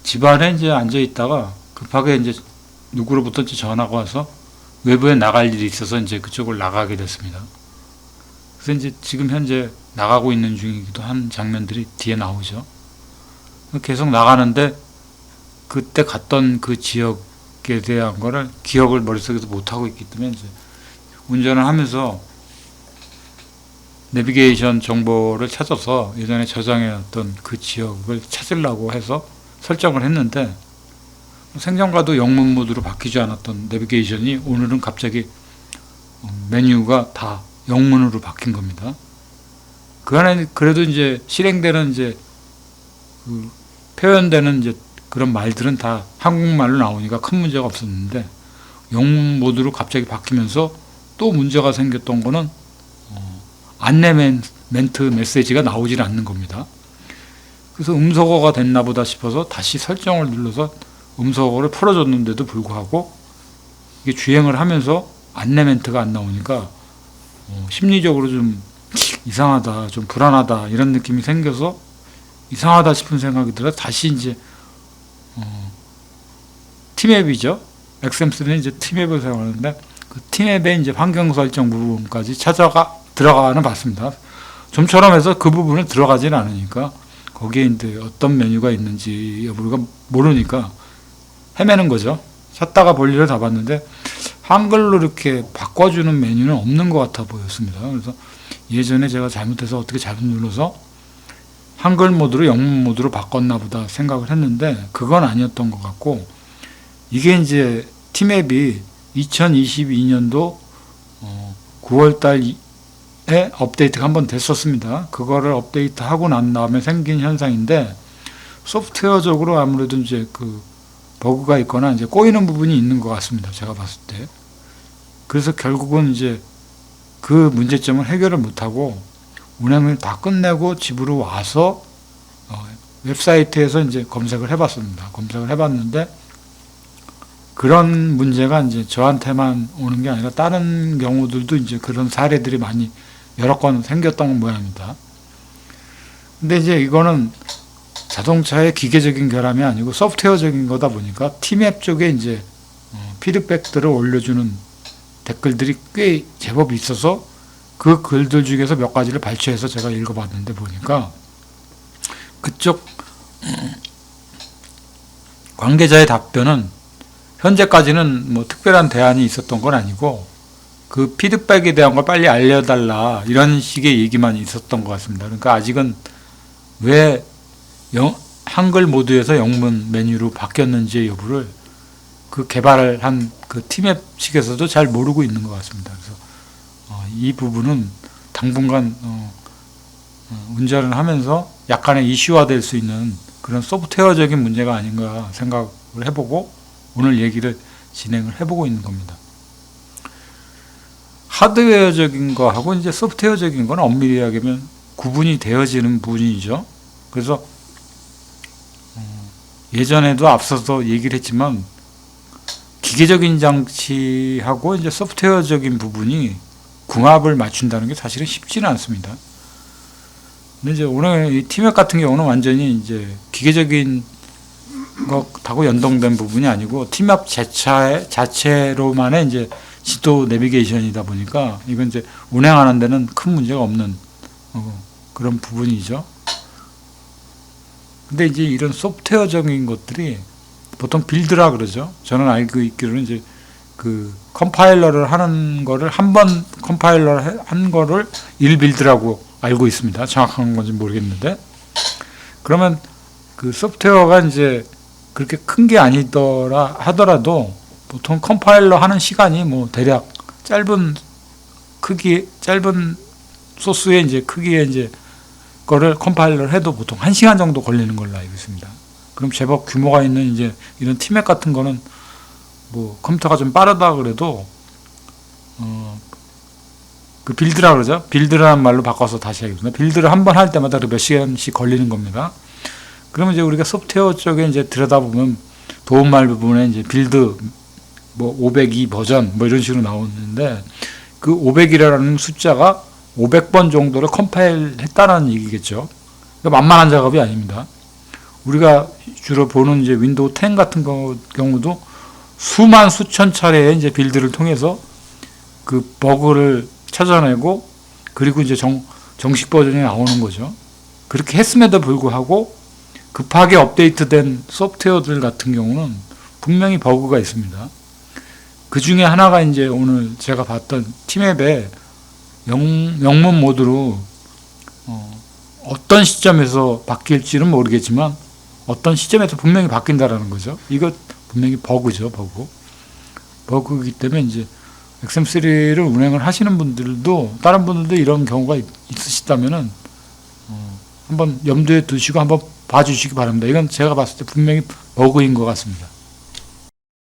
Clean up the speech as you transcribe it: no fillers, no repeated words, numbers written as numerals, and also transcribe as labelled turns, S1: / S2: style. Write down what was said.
S1: 집안에 이제 앉아 있다가 급하게 이제 누구로부터 이제 전화가 와서 외부에 나갈 일이 있어서 이제 그쪽을 나가게 됐습니다. 그래서 이제 지금 현재 나가고 있는 중이기도 한 장면들이 뒤에 나오죠. 계속 나가는데 그때 갔던 그 지역에 대한 거를 기억을 머릿속에서 못하고 있기 때문에 이제 운전을 하면서 내비게이션 정보를 찾아서 예전에 저장해놨던 그 지역을 찾으려고 해서 설정을 했는데 생전과도 영문 모드로 바뀌지 않았던 내비게이션이 오늘은 갑자기 메뉴가 다 영문으로 바뀐 겁니다. 그 안에 그래도 이제 실행되는 이제 그 표현되는 이제 그런 말들은 다 한국말로 나오니까 큰 문제가 없었는데 영문 모드로 갑자기 바뀌면서 또 문제가 생겼던 거는 안내 멘트 메시지가 나오질 않는 겁니다. 그래서 음소거가 됐나 보다 싶어서 다시 설정을 눌러서 음소거를 풀어줬는데도 불구하고 이게 주행을 하면서 안내 멘트가 안 나오니까 심리적으로 좀 이상하다, 좀 불안하다 이런 느낌이 생겨서 이상하다 싶은 생각이 들어 다시 이제 티맵이죠. 엑셈3는 이제 티맵을 사용하는데 그 티맵의 이제 환경 설정 부분까지 들어가는 봤습니다. 좀처럼 해서 그 부분에 들어가지는 않으니까 거기에 이제 어떤 메뉴가 있는지 우리가 모르니까 헤매는 거죠. 찾다가 볼일을 다 봤는데 한글로 이렇게 바꿔주는 메뉴는 없는 것 같아 보였습니다. 그래서 예전에 제가 잘못해서 어떻게 잘못 눌러서 한글 모드로 영문 모드로 바꿨나 보다 생각을 했는데 그건 아니었던 것 같고 이게 이제 티맵이 2022년도 9월달에 업데이트가 한번 됐었습니다. 그거를 업데이트하고 난 다음에 생긴 현상인데 소프트웨어적으로 아무래도 이제 그 버그가 있거나 이제 꼬이는 부분이 있는 것 같습니다. 제가 봤을 때. 그래서 결국은 이제 그 문제점을 해결을 못하고 운행을 다 끝내고 집으로 와서 웹사이트에서 이제 검색을 해봤습니다. 검색을 해봤는데 그런 문제가 이제 저한테만 오는 게 아니라 다른 경우들도 이제 그런 사례들이 많이 여러 건 생겼던 모양입니다. 근데 이제 이거는 자동차의 기계적인 결함이 아니고 소프트웨어적인 거다 보니까 티맵 쪽에 이제 피드백들을 올려주는 댓글들이 꽤 제법 있어서 그 글들 중에서 몇 가지를 발췌해서 제가 읽어봤는데 보니까 그쪽 관계자의 답변은 현재까지는 뭐 특별한 대안이 있었던 건 아니고 그 피드백에 대한 걸 빨리 알려달라 이런 식의 얘기만 있었던 것 같습니다. 그러니까 아직은 왜 한글 모드에서 영문 메뉴로 바뀌었는지 여부를 그 개발을 한 그 티맵 측에서도 잘 모르고 있는 것 같습니다. 그래서 이 부분은 당분간 운전을 하면서 약간의 이슈화될 수 있는 그런 소프트웨어적인 문제가 아닌가 생각을 해보고 오늘 얘기를 진행을 해보고 있는 겁니다. 하드웨어적인 거하고 이제 소프트웨어적인 건 엄밀히 이야기하면 구분이 되어지는 부분이죠. 그래서 예전에도 앞서서 얘기를 했지만 기계적인 장치하고 이제 소프트웨어적인 부분이 궁합을 맞춘다는 게 사실은 쉽지는 않습니다. 근데 이제 오늘 이 티맵 같은 경우는 완전히 이제 기계적인 것하고 연동된 부분이 아니고 티맵 자체로만의 이제 지도 내비게이션이다 보니까 이건 이제 운행하는 데는 큰 문제가 없는 그런 부분이죠. 근데 이제 이런 소프트웨어적인 것들이 보통 빌드라 그러죠. 저는 알고 있기로는 이제 그 컴파일러를 하는 거를 한 번 컴파일러를 한 거를 1빌드라고 알고 있습니다. 정확한 건지 모르겠는데 그러면 그 소프트웨어가 이제 그렇게 큰 게 아니더라 하더라도 보통 컴파일러 하는 시간이 뭐 대략 짧은 소스의 이제 크기의 이제 거를 컴파일러를 해도 보통 1시간 정도 걸리는 걸로 알고 있습니다. 그럼 제법 규모가 있는 이제 이런 티맵 같은 거는 뭐 컴퓨터가 좀 빠르다 그래도 그 빌드라 그러죠. 빌드라는 말로 바꿔서 다시 하겠습니다. 빌드를 한 번 할 때마다 몇 시간씩 걸리는 겁니다. 그러면 이제 우리가 소프트웨어 쪽에 이제 들여다보면 도움말 부분에 이제 빌드 뭐 502 버전 뭐 이런 식으로 나오는데 그 500이라는 숫자가 500번 정도를 컴파일 했다는 얘기겠죠. 그러니까 만만한 작업이 아닙니다. 우리가 주로 보는 이제 윈도우 10 같은 경우도 수만 수천 차례의 이제 빌드를 통해서 그 버그를 찾아내고 그리고 이제 정식 버전이 나오는 거죠. 그렇게 했음에도 불구하고 급하게 업데이트된 소프트웨어들 같은 경우는 분명히 버그가 있습니다. 그 중에 하나가 이제 오늘 제가 봤던 티맵의 영문 모드로 어떤 시점에서 바뀔지는 모르겠지만 어떤 시점에서 분명히 바뀐다라는 거죠. 이거 분명히 버그죠, 버그. 버그이기 때문에 이제 XM3를 운행을 하시는 분들도 다른 분들도 이런 경우가 있으시다면은 한번 염두에 두시고 한번 봐주시기 바랍니다. 이건 제가 봤을 때 분명히 버그인 것 같습니다.